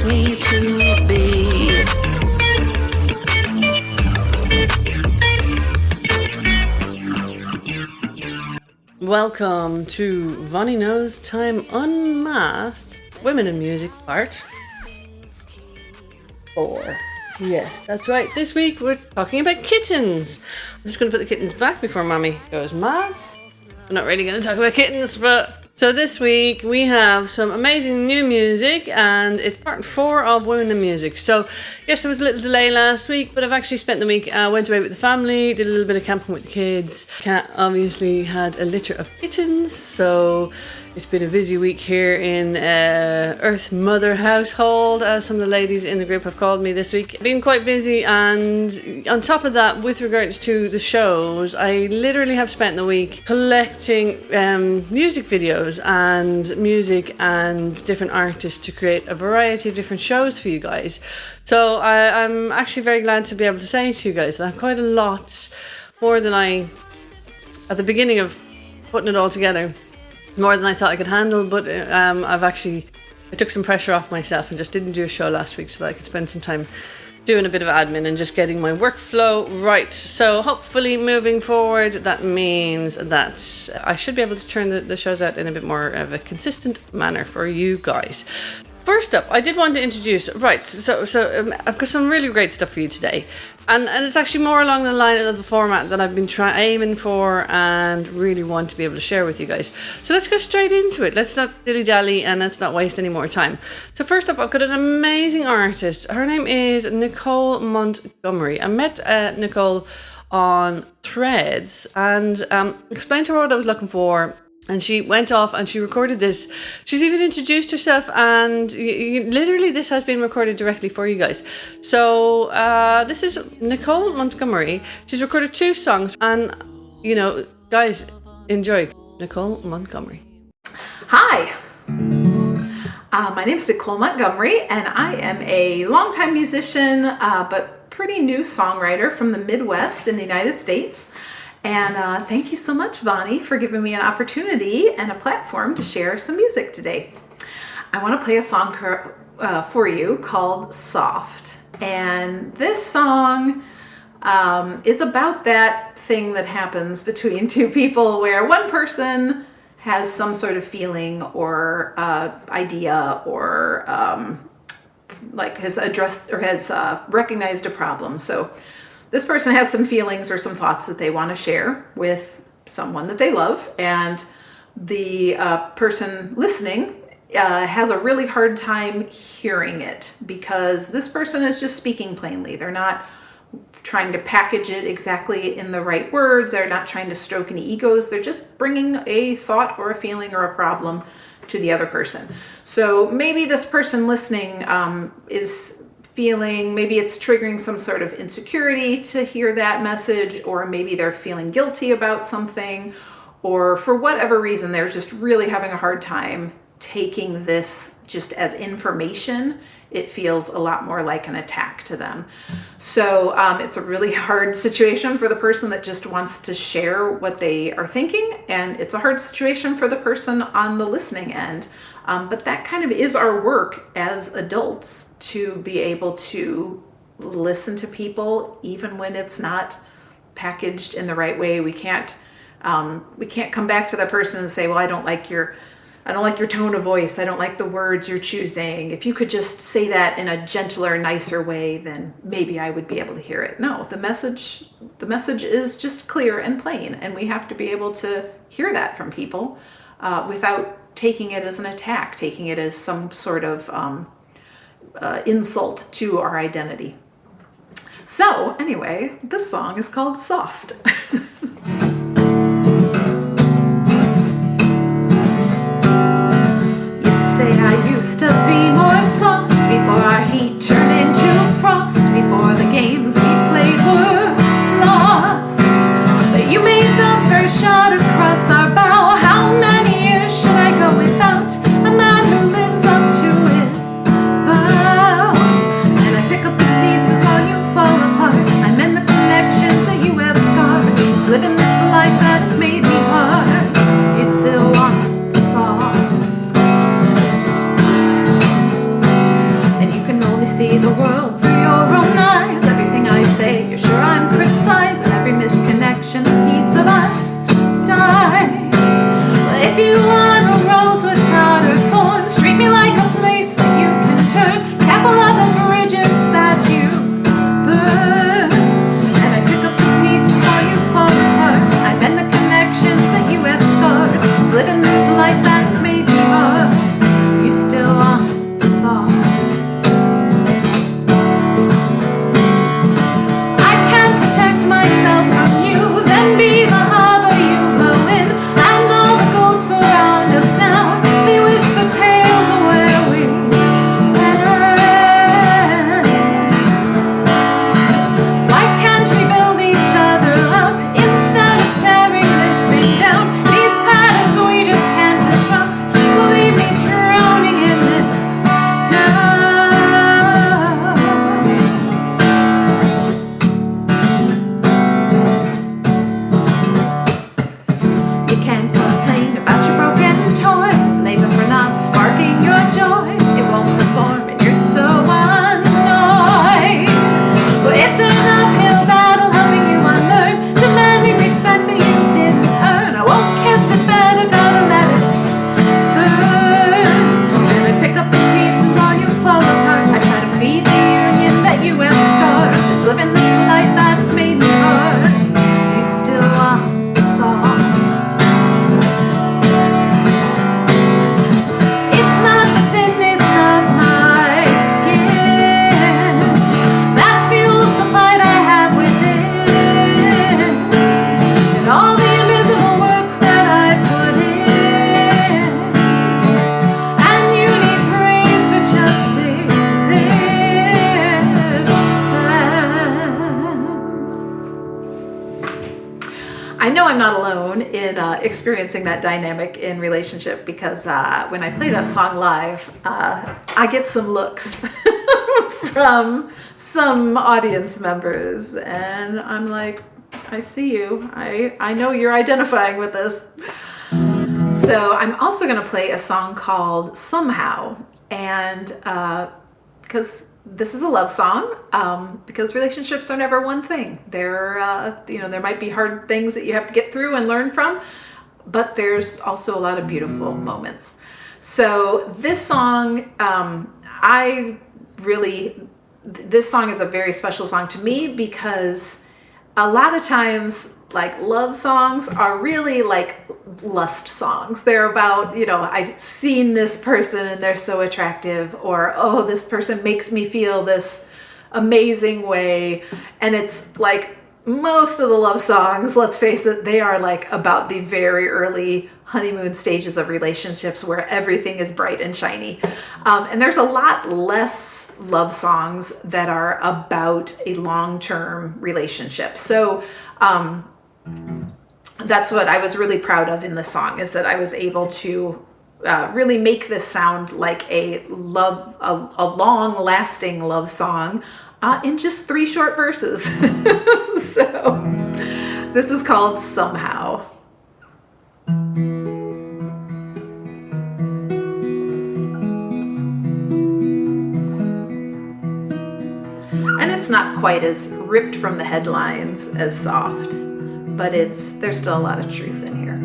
me to be. Welcome to Vonnie Knows Time Unmasked, Women in Music Part 4. Yes, that's right. This week we're talking about kittens. I'm just going to put the kittens back before Mommy goes mad. I'm not really going to talk about kittens, but... So this week we have some amazing new music, and it's part 4 of Women in Music. So yes, there was a little delay last week, but I've actually spent the week, went away with the family, did a little bit of camping with the kids. Cat obviously had a litter of kittens, so it's been a busy week here in Earth Mother household, as some of the ladies in the group have called me this week. Been quite busy, and on top of that, with regards to the shows, I literally have spent the week collecting music videos and music and different artists to create a variety of different shows for you guys. So I'm actually very glad to be able to say to you guys that I have quite a lot more than at the beginning of putting it all together, more than I thought I could handle, but I took some pressure off myself and just didn't do a show last week so that I could spend some time doing a bit of admin and just getting my workflow right. So hopefully moving forward, that means that I should be able to turn the shows out in a bit more of a consistent manner for you guys. First up, I did want to introduce, so I've got some really great stuff for you today. And it's actually more along the line of the format that I've been aiming for and really want to be able to share with you guys. So let's go straight into it. Let's not dilly-dally and let's not waste any more time. So first up, I've got an amazing artist. Her name is Nicole Montgomery. I met Nicole on Threads and explained to her what I was looking for. And she went off and she recorded this. She's even introduced herself, and literally this has been recorded directly for you guys. So this is Nicole Montgomery. She's recorded 2 songs, and guys, enjoy Nicole Montgomery. Hi, my name is Nicole Montgomery, and I am a longtime musician, but pretty new songwriter from the Midwest in the United States. And thank you so much, Vonnie, for giving me an opportunity and a platform to share some music today. I want to play a song for you called Soft. And this song is about that thing that happens between 2 people where one person has some sort of feeling or idea or has addressed or has recognized a problem. So this person has some feelings or some thoughts that they want to share with someone that they love, and the person listening has a really hard time hearing it because this person is just speaking plainly. They're not trying to package it exactly in the right words. They're not trying to stroke any egos. They're just bringing a thought or a feeling or a problem to the other person. So maybe this person listening is feeling, maybe it's triggering some sort of insecurity to hear that message, or maybe they're feeling guilty about something, or for whatever reason, they're just really having a hard time taking this just as information. It feels a lot more like an attack to them. So it's a really hard situation for the person that just wants to share what they are thinking, and it's a hard situation for the person on the listening end. But that kind of is our work as adults, to be able to listen to people even when it's not packaged in the right way. We can't come back to that person and say, well, I don't like your tone of voice. I don't like the words you're choosing. If you could just say that in a gentler, nicer way, then maybe I would be able to hear it. No, the message is just clear and plain, and we have to be able to hear that from people without taking it as an attack, taking it as some sort of insult to our identity. So anyway, this song is called Soft. I used to be more soft before our heat turned into frost, before the games we played were lost. But you made the first shot across our bow. How many years should I go without a man who lives up to his vow? And I pick up the pieces while you fall apart. I mend the connections that you have scarred. If you want a rose without her thorns, treat me like a place that you can turn. Careful of the bridges that you burn. And I pick up the pieces while you fall apart. I mend the connections that you have scarred. It's living this life that's made me hard. You still want soft. I can't protect myself from you, then be the harbor you blow in. And all the ghosts around us now, they whisper tales of where we went. Why can't we build each other up instead of tearing this thing down? These patterns we just can't disrupt will leave me drowning in this town. You can't complain about your broken toy, blame it for not sparking your joy. It won't perform and you're so annoyed. Well, it's an uphill battle helping you unlearn, demanding respect that you didn't earn. I won't kiss it better, gotta let it burn. And I pick up the pieces while you fall apart. I try to feed the union that you have starved. It's living this life that's made me hard. You still want soft. It's not the thinness of my skin that fuels the fight I have within, and all the invisible work that I put in. And you need praise for just existing. I know I'm not alone in experiencing that dynamic in relationship, because when I play that song live, I get some looks from some audience members, and I'm like, I see you. I know you're identifying with this. So I'm also going to play a song called Somehow, and because this is a love song, because relationships are never one thing. There might be hard things that you have to get through and learn from, but there's also a lot of beautiful moments. So this song, this song is a very special song to me, because a lot of times, like, love songs are really like lust songs. They're about, I've seen this person and they're so attractive, or, oh, this person makes me feel this amazing way. And it's like, most of the love songs, let's face it, they are like about the very early honeymoon stages of relationships where everything is bright and shiny. And there's a lot less love songs that are about a long-term relationship. So that's what I was really proud of in the song, is that I was able to really make this sound like a long-lasting love song in just 3 short verses. So this is called Somehow. And it's not quite as ripped from the headlines as Soft, but there's still a lot of truth in here.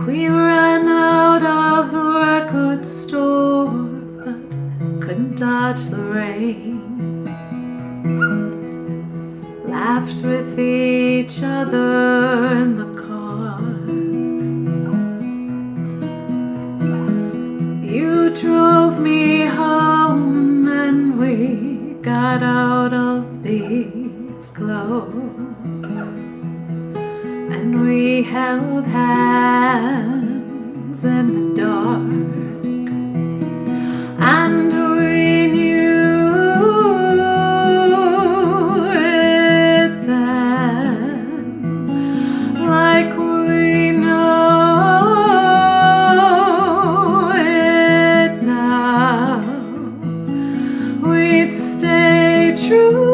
We ran out of the record store, but couldn't dodge the rain. Laughed with each other in the car. You drove me home, and we got out of these clothes, and we held hands in the dark, and we knew it then, like we know it now. We'd stay true.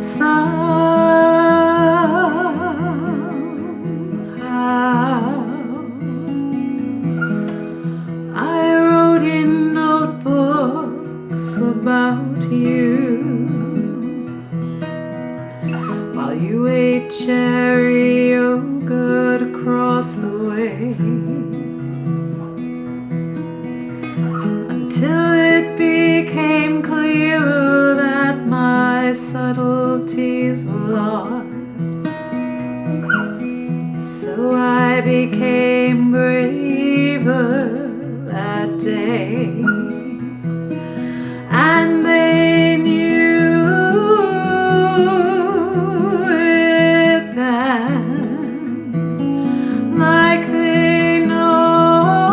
Somehow. you while you ate cherry yogurt across the way, until it became clear that my subtleties were lost. So I became braver that day, and they knew it then, like they know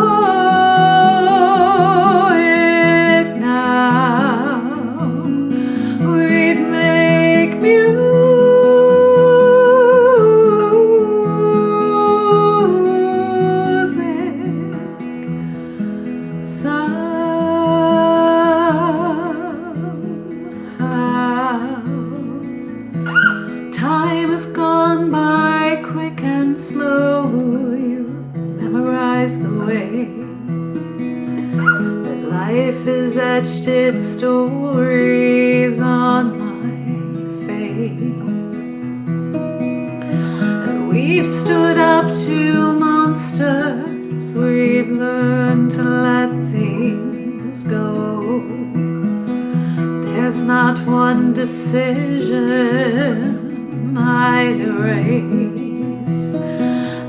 it now. We'd make music Time has gone by quick and slow. You memorize the way that life has etched its stories on my face. And we've stood up to monsters. We've learned to let things go. There's not one decision I'd erase,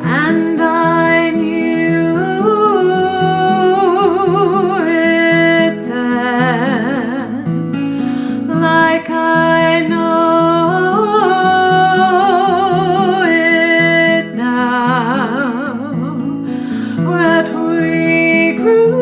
and I knew it then, like I know it now, that we grew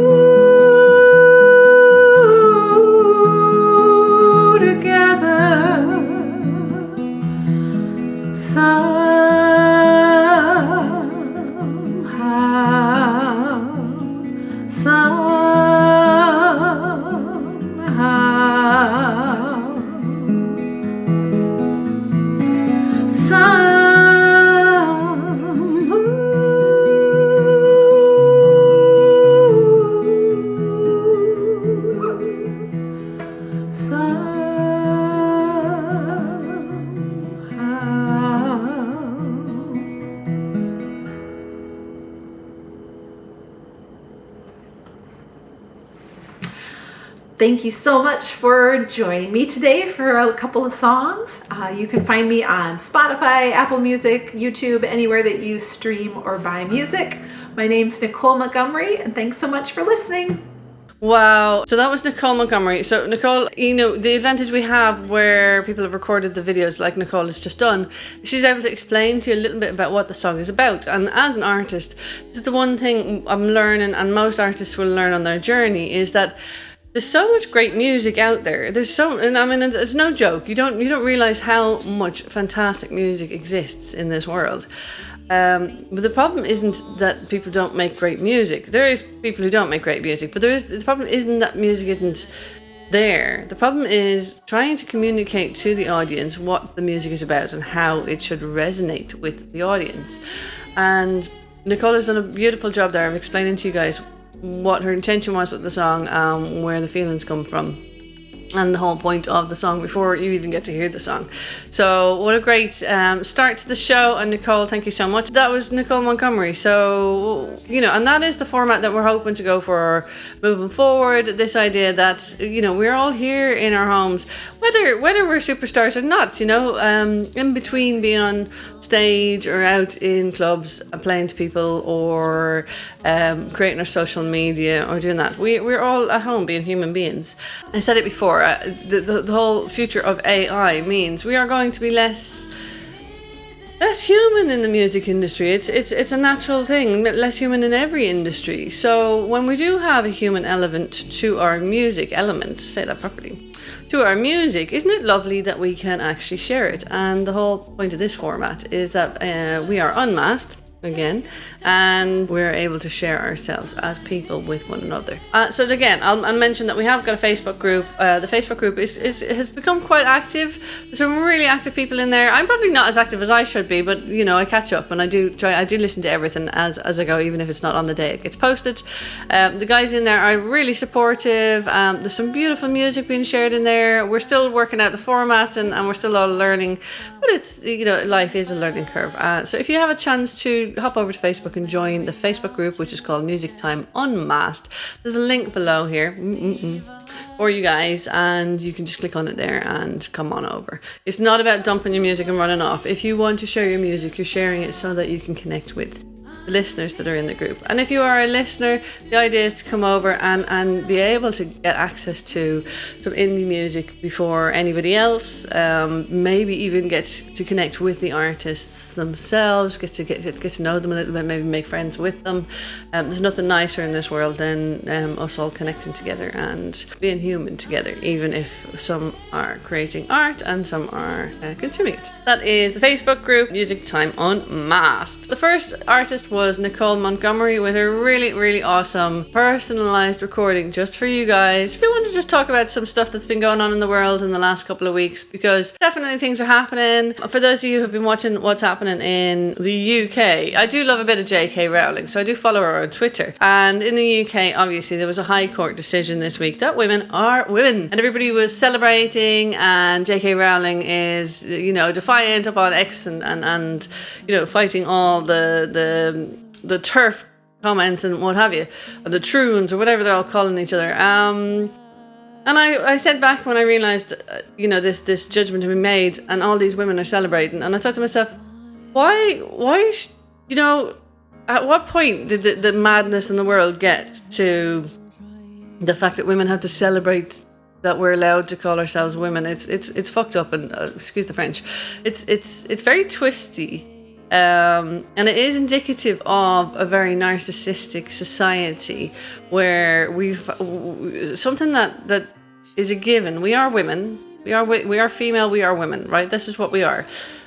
Thank you so much for joining me today for a couple of songs. You can find me on Spotify, Apple Music, YouTube, anywhere that you stream or buy music. My name's Nicole Montgomery, and thanks so much for listening. Wow. So that was Nicole Montgomery. So Nicole, you know, the advantage we have where people have recorded the videos like Nicole has just done, she's able to explain to you a little bit about what the song is about. And as an artist, this is the one thing I'm learning, and most artists will learn on their journey, is that there's so much great music out there. And I mean, it's no joke. You don't realize how much fantastic music exists in this world. But the problem isn't that people don't make great music. There is people who don't make great music, but the problem isn't that music isn't there. The problem is trying to communicate to the audience what the music is about and how it should resonate with the audience. And Nicole has done a beautiful job there of explaining to you guys what her intention was with the song, where the feelings come from, and the whole point of the song before you even get to hear the song. So what a great start to the show. And Nicole, thank you so much. That was Nicole Montgomery. So, you know, and that is the format that we're hoping to go for moving forward. This idea that, you know, we're all here in our homes, whether we're superstars or not, you know, in between being on stage or out in clubs playing to people, or creating our social media, or doing that. We're all at home being human beings. I said it before, the whole future of AI means we are going to be less human in the music industry. It's a natural thing, less human in every industry. So when we do have a human element to our music, say that properly, to our music, isn't it lovely that we can actually share it? And the whole point of this format is that we are unmasked. again, and we're able to share ourselves as people with one another. So again, I'll mention that we have got a Facebook group. The Facebook group has become quite active. There's some really active people in there. I'm probably not as active as I should be, but you know, I catch up and I do listen to everything as I go, even if it's not on the day it gets posted. The guys in there are really supportive. There's some beautiful music being shared in there. We're still working out the format and we're still all learning, but it's, you know, life is a learning curve. So if you have a chance to hop over to Facebook and join the Facebook group, which is called Music Time Unmasked, there's a link below here for you guys, and you can just click on it there and come on over. It's not about dumping your music and running off. If you want to share your music, you're sharing it so that you can connect with the listeners that are in the group. And if you are a listener, the idea is to come over and be able to get access to some indie music before anybody else, maybe even get to connect with the artists themselves, get to know them a little bit, maybe make friends with them. There's nothing nicer in this world than us all connecting together and being human together, even if some are creating art and some are consuming it. That is the Facebook group Music Time Unmasked. The first artist was Nicole Montgomery with her really, really awesome personalized recording just for you guys. If you want to just talk about some stuff that's been going on in the world in the last couple of weeks, because definitely things are happening. For those of you who have been watching what's happening in the UK, I do love a bit of JK Rowling, so I do follow her on Twitter. And in the UK, obviously, there was a High Court decision this week that women are women. And everybody was celebrating, and JK Rowling is, you know, defiant up on X and you know, fighting all the TERF comments and what have you, or the Troons or whatever they're all calling each other. And I said back when I realised, you know, this judgment had been made and all these women are celebrating, and I thought to myself, why, you know, at what point did the madness in the world get to the fact that women have to celebrate that we're allowed to call ourselves women? It's fucked up, and excuse the French. It's very twisty. And it is indicative of a very narcissistic society where we've something that is a given. We are women. We are female. We are women. Right. This is what we are.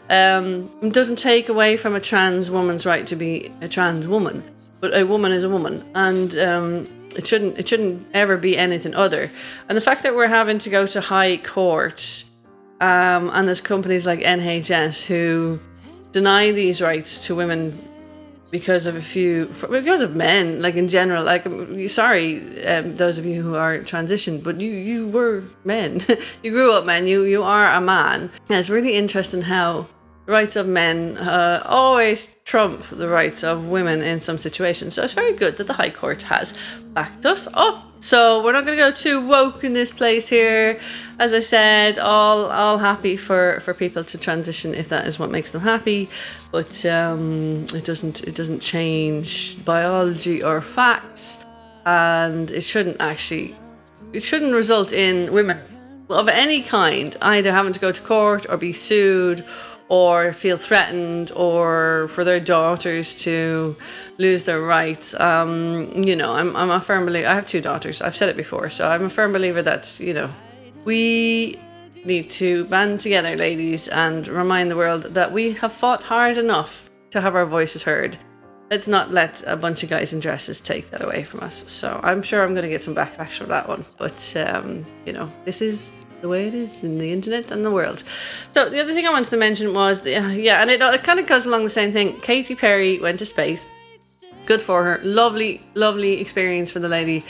It doesn't take away from a trans woman's right to be a trans woman, but a woman is a woman, and it shouldn't ever be anything other. And the fact that we're having to go to High Court, and there's companies like NHS who deny these rights to women because of men, like in general. Like, sorry, those of you who are transitioned, but you were men. You grew up men. You are a man. And it's really interesting how the rights of men always trump the rights of women in some situations. So it's very good that the High Court has backed us up. So we're not going to go too woke in this place here. As I said, all happy for people to transition if that is what makes them happy. But it doesn't change biology or facts, and it shouldn't result in women of any kind either having to go to court or be sued or feel threatened, or for their daughters to lose their rights. You know, I'm a firm believer. I have 2 daughters. I've said it before. So I'm a firm believer that, you know, we need to band together, ladies, and remind the world that we have fought hard enough to have our voices heard. Let's not let a bunch of guys in dresses take that away from us. So I'm sure I'm going to get some backlash for that one. But, you know, this is the way it is in the internet and the world. So the other thing I wanted to mention was, and it kind of goes along the same thing. Katy Perry went to space. Good for her. Lovely, lovely experience for the lady.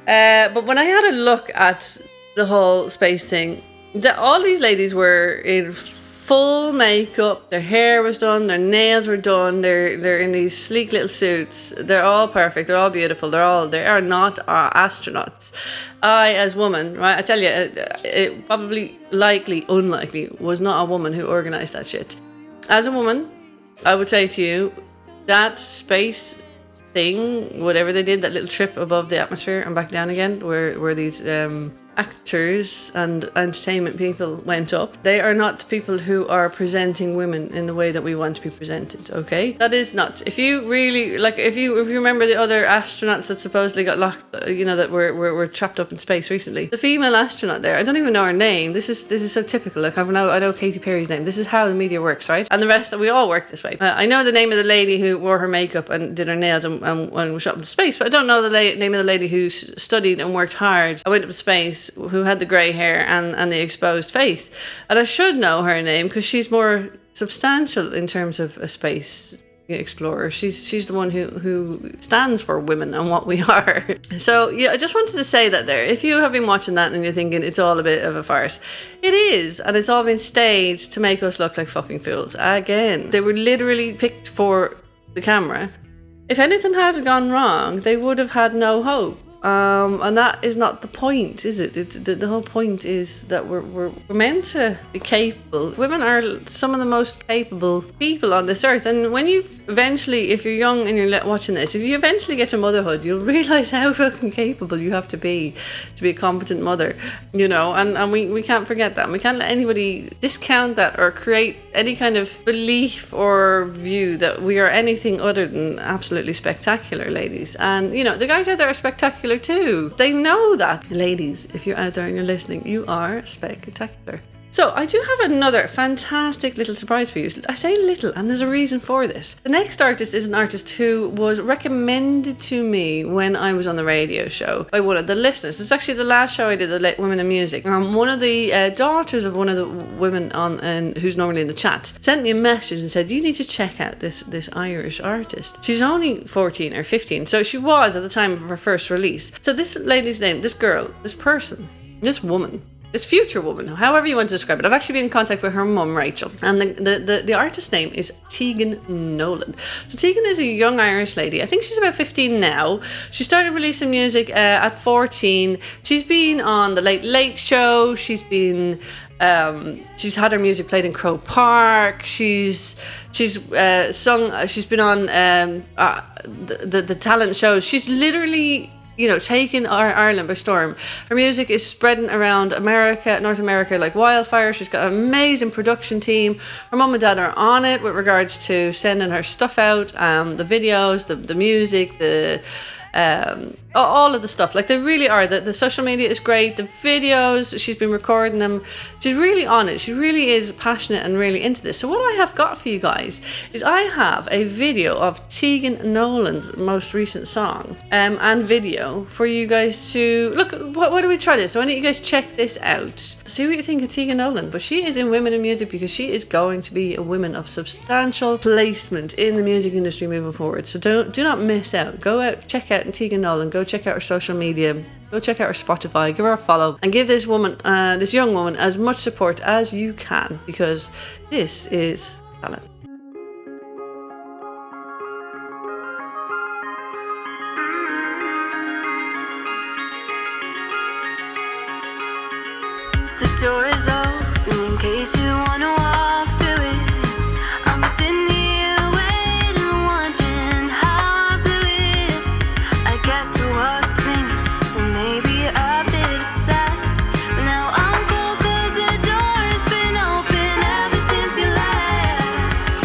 But when I had a look at the whole space thing, all these ladies were in full makeup. Their hair was done. Their nails were done. They're in these sleek little suits. They're all perfect. They're all beautiful. They are not astronauts. I, as woman, right, I tell you, it probably unlikely was not a woman who organized that shit. As a woman, I would say to you, that space thing, whatever they did, that little trip above the atmosphere and back down again, where these actors and entertainment people went up. They are not people who are presenting women in the way that we want to be presented, okay? That is not. If you really, like, if you remember the other astronauts that supposedly got locked, that were trapped up in space recently, the female astronaut there, I don't even know her name. This is so typical. Like, I know Katy Perry's name. This is how the media works, right? And the rest, we all work this way. I know the name of the lady who wore her makeup and did her nails and was shot up into space, but I don't know the name of the lady who studied and worked hard and went up to space, who had the grey hair and the exposed face. And I should know her name because she's more substantial in terms of a space explorer. She's the one who stands for women and what we are. So yeah, I just wanted to say that there. If you have been watching that and you're thinking it's all a bit of a farce, it is, and it's all been staged to make us look like fucking fools. Again, they were literally picked for the camera. If anything had gone wrong, they would have had no hope. And that is not the point, is it? The whole point is that we're meant to be capable. Women are some of the most capable people on this earth. And when you eventually, if you're young and you're watching this, if you eventually get to motherhood, you'll realise how fucking capable you have to be a competent mother, and we can't forget that. And we can't let anybody discount that or create any kind of belief or view that we are anything other than absolutely spectacular, ladies. And, the guys out there are spectacular too. They know that. Ladies, if you're out there and you're listening, you are spectacular. So I do have another fantastic little surprise for you. I say little, and there's a reason for this. The next artist is an artist who was recommended to me when I was on the radio show by one of the listeners. It's actually the last show I did, the Women in Music. One of the daughters of one of the women who's normally in the chat sent me a message and said, you need to check out this Irish artist. She's only 14 or 15, so she was at the time of her first release. So this lady's name, this girl, this person, this woman, this future woman, however you want to describe it. I've actually been in contact with her mum, Rachel, and the artist's name is Teagen Nolan. So Teagen is a young Irish lady. I think she's about 15 now. She started releasing music at 14. She's been on the Late Late Show. She's been she's had her music played in Crow Park. She's sung. She's been on the talent shows. She's literally taking Ireland by storm. Her music is spreading around North America like wildfire. She's got an amazing production team. Her mum and dad are on it with regards to sending her stuff out, the videos, the music, all of the stuff. Like, they really are. The social media is great. The videos, she's been recording them. She's really on it. She really is passionate and really into this. So what I have got for you guys is I have a video of Teagen Nolan's most recent song and video for you guys to look. Why do we try this? So why don't you guys check this out? See what you think of Teagen Nolan. But she is in Women in Music because she is going to be a woman of substantial placement in the music industry moving forward. So do not miss out. Go out, check out Teagen Nolan. Go check out her social media. Go check out her Spotify. Give her a follow and give this young woman, as much support as you can, because this is talent. The door is open in case you wanna walk through it. I'm sitting here waiting, wondering how I blew it. I guess it was clinging and maybe a bit obsessed, but now I'm cold 'cause the door's been open ever since you left.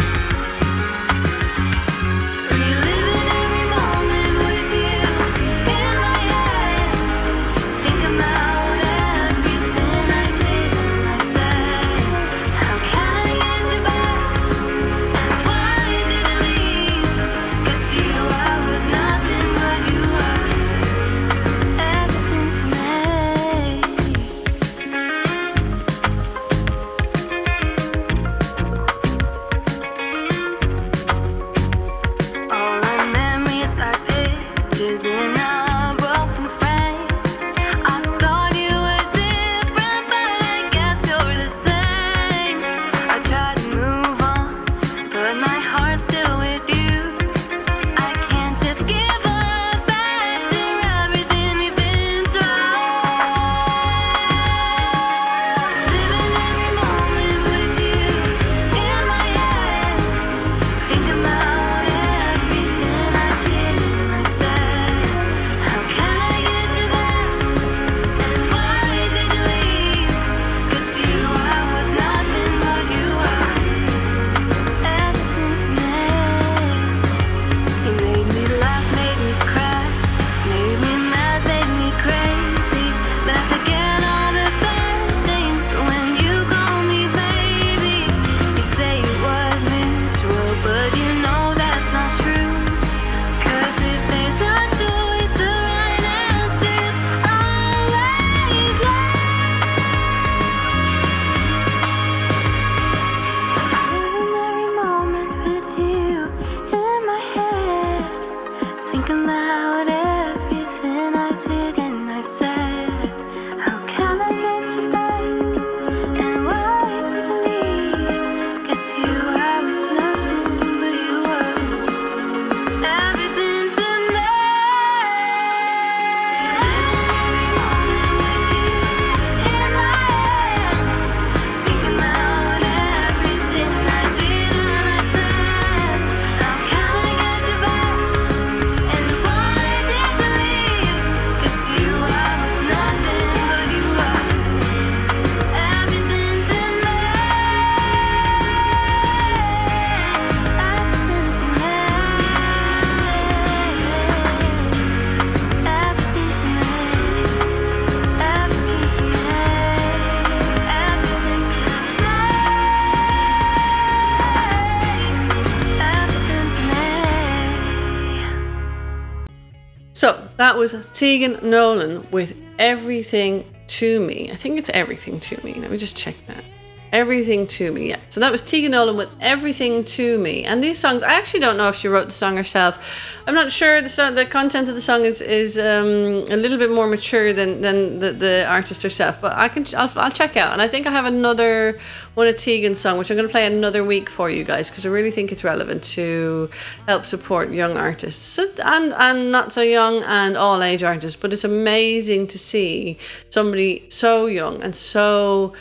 that was Teagen Nolan with Everything to Me. I think it's Everything to Me. Let me just check that. Everything to Me, yeah. So that was Teagen Nolan with Everything to Me. And these songs, I actually don't know if she wrote the song herself. I'm not sure. The content of the song is a little bit more mature than the artist herself. But I'll check out. And I think I have another one of Teagen's song, which I'm going to play another week for you guys, because I really think it's relevant to help support young artists and not so young and all age artists. But it's amazing to see somebody so young and so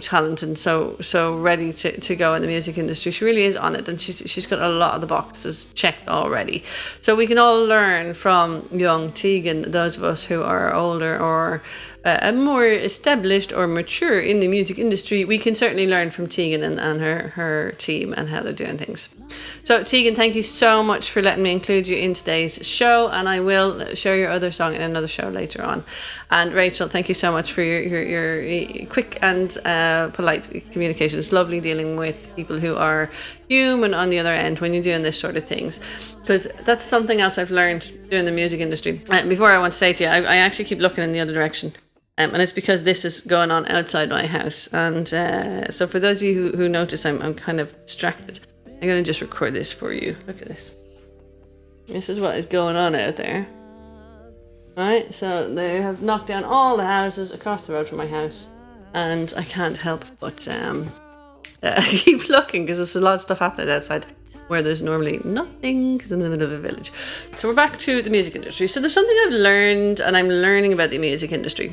talented and so ready to go in the music industry. She really is on it, and she's got a lot of the boxes checked already. So we can all learn from young Teagen, those of us who are older or more established or mature in the music industry. We can certainly learn from Teagen and her team and how they're doing things. So Teagen, thank you so much for letting me include you in today's show, and I will share your other song in another show later on. And Rachel, thank you so much for your quick and polite communication. It's lovely dealing with people who are human on the other end when you're doing this sort of things, because that's something else I've learned doing the music industry. Before I want to say to you, I actually keep looking in the other direction. And it's because this is going on outside my house. And so for those of you who notice I'm kind of distracted, I'm going to just record this for you. Look at this. This is what is going on out there. Right, so they have knocked down all the houses across the road from my house. And I can't help but keep looking, because there's a lot of stuff happening outside where there's normally nothing, because I'm in the middle of a village. So we're back to the music industry. So there's something I've learned, and I'm learning about the music industry.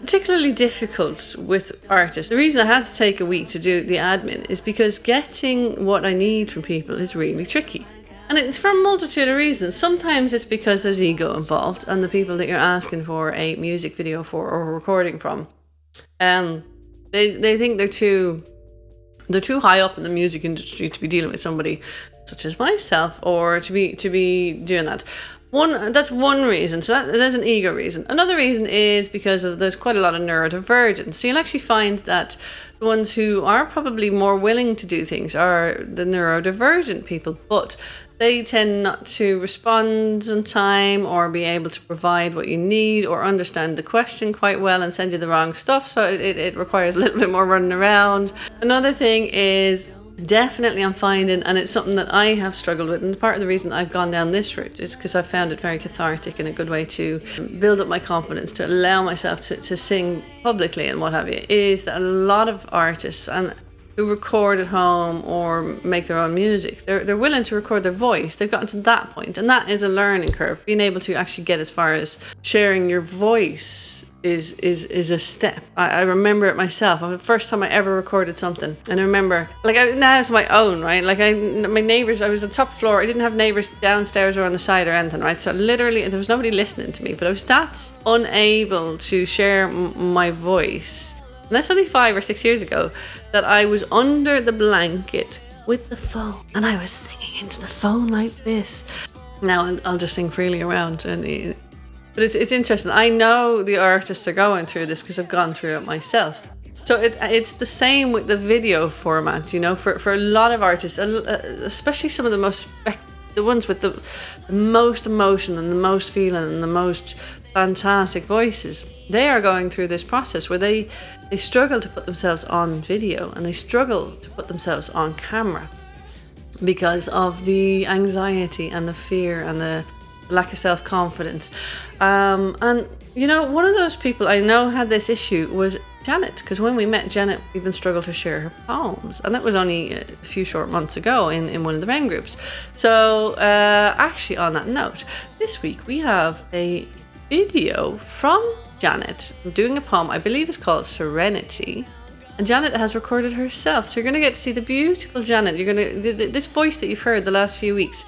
Particularly difficult with artists. The reason I had to take a week to do the admin is because getting what I need from people is really tricky. And it's for a multitude of reasons. Sometimes it's because there's ego involved, and the people that you're asking for a music video for or a recording from, they think they're too high up in the music industry to be dealing with somebody such as myself, or to be doing that. That's one reason. So there's an ego reason. Another reason is because there's quite a lot of neurodivergence. So you'll actually find that the ones who are probably more willing to do things are the neurodivergent people, but they tend not to respond on time or be able to provide what you need or understand the question quite well and send you the wrong stuff. So it requires a little bit more running around. Another thing is, definitely I'm finding, and it's something that I have struggled with, and part of the reason I've gone down this route is because I found it very cathartic and a good way to build up my confidence, to allow myself to sing publicly and what have you, is that a lot of artists and who record at home or make their own music, they're willing to record their voice. They've gotten to that point, and that is a learning curve. Being able to actually get as far as sharing your voice is a step. I remember it myself. The first time I ever recorded something, and I remember, now it's my own, right? My neighbors, I was on the top floor. I didn't have neighbors downstairs or on the side or anything, right? So literally, there was nobody listening to me, but I was that unable to share my voice. And that's only 5 or 6 years ago, that I was under the blanket with the phone, and I was singing into the phone like this. Now I'll just sing freely around, but it's interesting. I know the artists are going through this because I've gone through it myself. So it's the same with the video format, for a lot of artists, especially some of the ones with the most emotion and the most feeling and the most fantastic voices. They are going through this process where they struggle to put themselves on video, and they struggle to put themselves on camera because of the anxiety and the fear and the lack of self-confidence. And one of those people I know had this issue was Janette, because when we met, Janette even struggled to share her poems, and that was only a few short months ago in one of the Ren groups. So actually, on that note, this week we have a video from Janette doing a poem. I believe it's called Serenity, and Janette has recorded herself. So you're going to get to see the beautiful Janette. You're going to this voice that you've heard the last few weeks.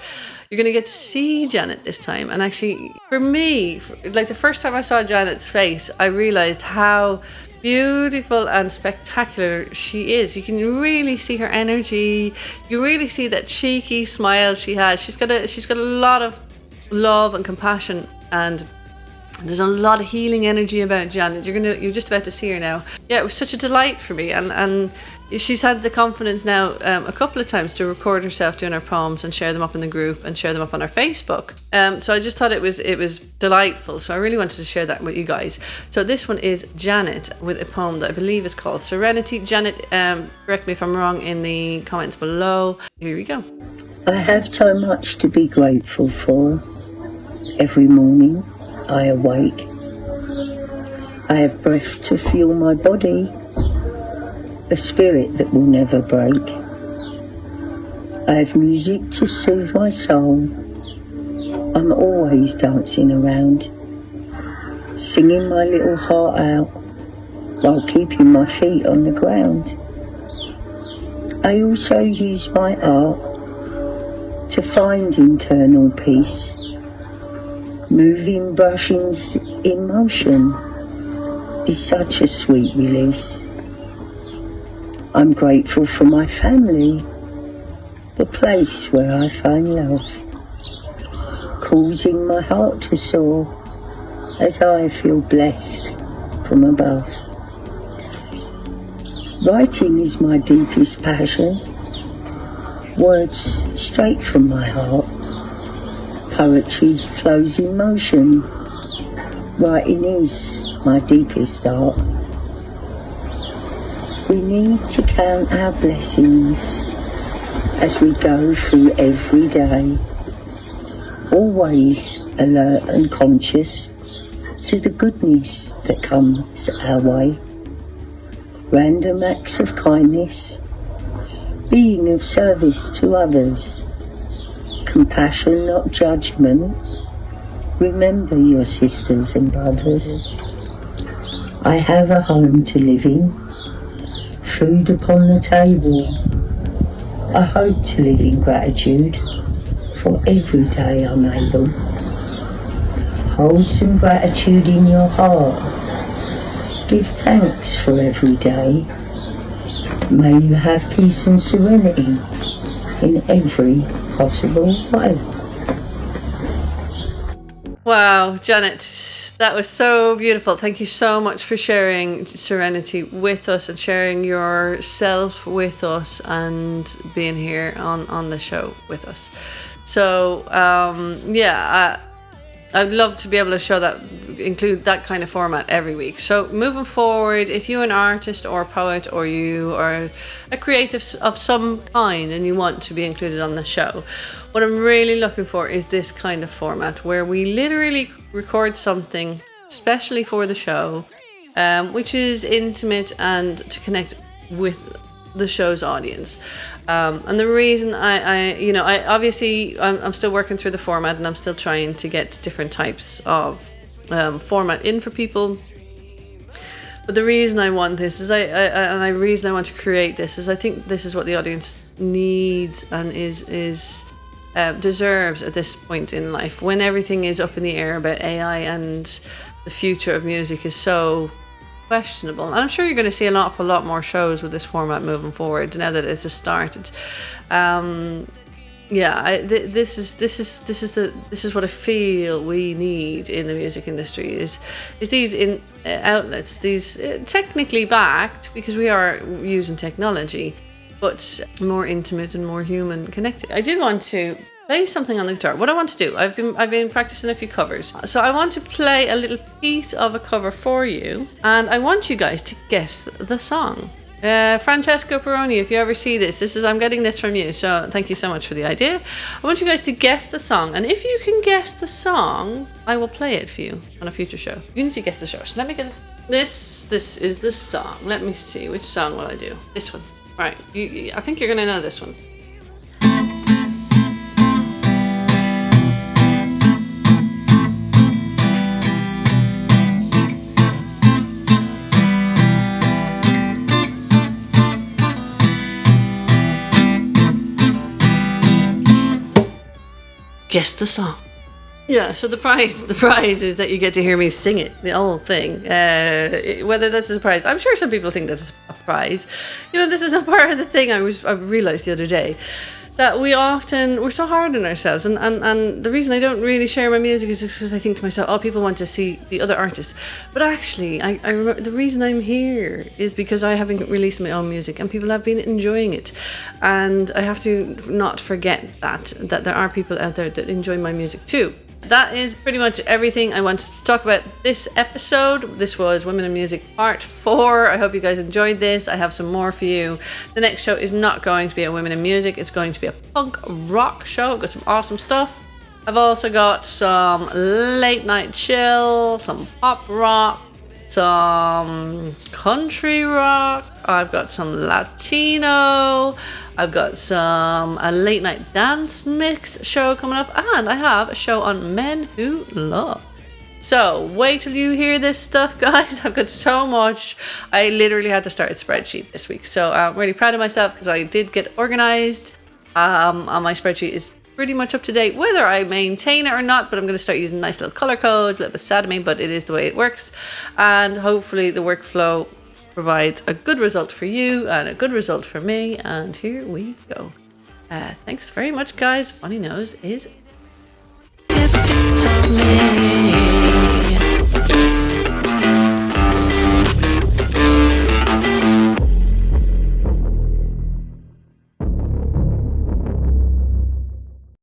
You're going to get to see Janette this time. And actually, for me, the first time I saw Janette's face, I realized how beautiful and spectacular she is. You can really see her energy. You really see that cheeky smile she has. She's got a lot of love and compassion and There's a lot of healing energy about Janet. You're just about to see her now. Yeah, it was such a delight for me, and she's had the confidence now a couple of times to record herself doing her poems and share them up in the group and share them up on our Facebook. So I just thought it was delightful. So I really wanted to share that with you guys. So this one is Janet with a poem that I believe is called Serenity. Janet, correct me if I'm wrong in the comments below. Here we go. I have so much to be grateful for. Every morning I awake. I have breath to fuel my body, a spirit that will never break. I have music to soothe my soul. I'm always dancing around, singing my little heart out while keeping my feet on the ground. I also use my art to find internal peace. Moving brushings in motion is such a sweet release. I'm grateful for my family, the place where I find love, causing my heart to soar as I feel blessed from above. Writing is my deepest passion, words straight from my heart. Poetry flows in motion. Writing is my deepest art. We need to count our blessings as we go through every day, always alert and conscious to the goodness that comes our way. Random acts of kindness, being of service to others, compassion, not judgment. Remember your sisters and brothers. I have a home to live in, food upon the table. I hope to live in gratitude for every day I'm able. Hold some gratitude in your heart. Give thanks for every day. May you have peace and serenity in every possible way. Wow, Janet, that was so beautiful. Thank you so much for sharing Serenity with us and sharing yourself with us and being here on the show with us. So, I'd love to be able to show that, include that kind of format every week. So moving forward, if you're an artist or a poet or you are a creative of some kind and you want to be included on the show, what I'm really looking for is this kind of format where we literally record something especially for the show, which is intimate and to connect with the show's audience. And the reason I'm still working through the format and I'm still trying to get different types of format in for people. But the reason I want this is the reason I want to create this is I think this is what the audience needs and deserves at this point in life, when everything is up in the air about AI and the future of music is so questionable. And I'm sure you're going to see an awful lot more shows with this format moving forward now that it's started. This is what I feel we need in the music industry is these outlets, these technically backed because we are using technology, but more intimate and more human connected. I did want to play something on the guitar. What I want to do, I've been practicing a few covers. So I want to play a little piece of a cover for you, and I want you guys to guess the song. Francesco Peroni, if you ever see this, I'm getting this from you, so thank you so much for the idea. I want you guys to guess the song, and if you can guess the song, I will play it for you on a future show. You need to guess the show, so let me get this. This is the song. Let me see, which song will I do? This one. All right, I think you're gonna know this one. Guess the song. Yeah, so the prize is that you get to hear me sing it, the whole thing. Whether that's a surprise, I'm sure some people think that's a prize. You know, this is a part of the thing I realized the other day. that we're so hard on ourselves, and the reason I don't really share my music is because I think to myself, oh, people want to see the other artists, but actually I remember the reason I'm here is because I have been releasing my own music and people have been enjoying it, and I have to not forget that there are people out there that enjoy my music too. That is pretty much everything I wanted to talk about this episode. This was Women in Music Part 4. I hope you guys enjoyed this. I have some more for you. The next show is not going to be a Women in Music. It's going to be a punk rock show. I've got some awesome stuff. I've also got some late night chill, some pop rock, some country rock. I've got some Latino. I've got a late night dance mix show coming up, and I have a show on men who love. So wait till you hear this stuff, guys. I've got so much. I literally had to start a spreadsheet this week, so I'm really proud of myself because I did get organized. My spreadsheet is pretty much up to date, whether I maintain it or not, but I'm going to start using nice little color codes. A little bit sad of me, but it is the way it works, and hopefully the workflow provides a good result for you and a good result for me. And here we go. Thanks very much, guys. Vonnie Knows is Get picked of me.